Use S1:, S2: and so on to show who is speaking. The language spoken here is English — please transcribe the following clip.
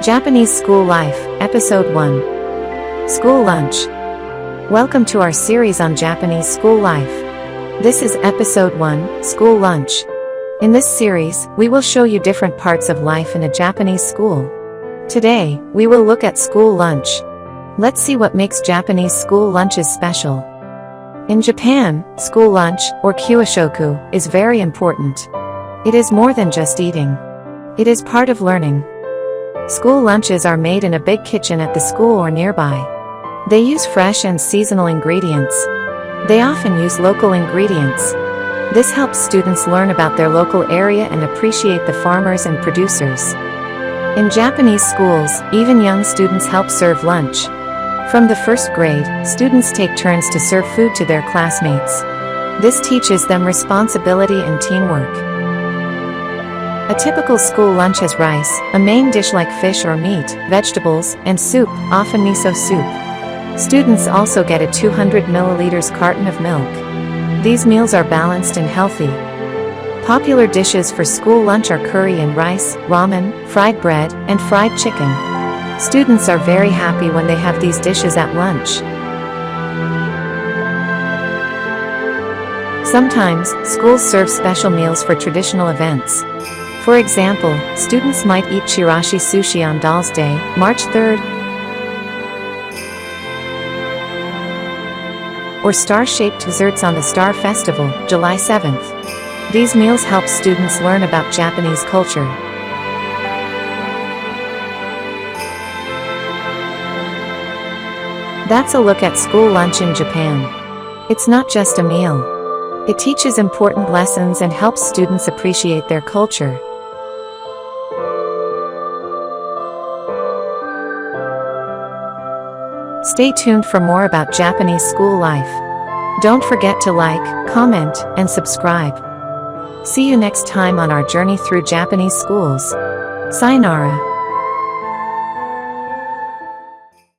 S1: Japanese School Life, Episode 1. School Lunch. Welcome to our series on Japanese school life. This is Episode 1, School Lunch. In this series, we will show you different parts of life in a Japanese school. Today, we will look at school lunch. Let's see what makes Japanese school lunches special. In Japan, school lunch, or kyushoku, is very important. It is more than just eating. It is part of learning. School lunches are made in a big kitchen at the school or nearby. They use fresh and seasonal ingredients. They often use local ingredients. This helps students learn about their local area and appreciate the farmers and producers. In Japanese schools, even young students help serve lunch. From the first grade, students take turns to serve food to their classmates. This teaches them responsibility and teamwork. A typical school lunch has rice, a main dish like fish or meat, vegetables, and soup, often miso soup. Students also get a 200 milliliters carton of milk. These meals are balanced and healthy. Popular dishes for school lunch are curry and rice, ramen, fried bread, and fried chicken. Students are very happy when they have these dishes at lunch. Sometimes, schools serve special meals for traditional events. For example, students might eat chirashi sushi on Dolls Day, March 3rd, or star-shaped desserts on the Star Festival, July 7th. These meals help students learn about Japanese culture. That's a look at school lunch in Japan. It's not just a meal. It teaches important lessons and helps students appreciate their culture. Stay tuned for more about Japanese school life. Don't forget to like, comment, and subscribe. See you next time on our journey through Japanese schools. Sayonara.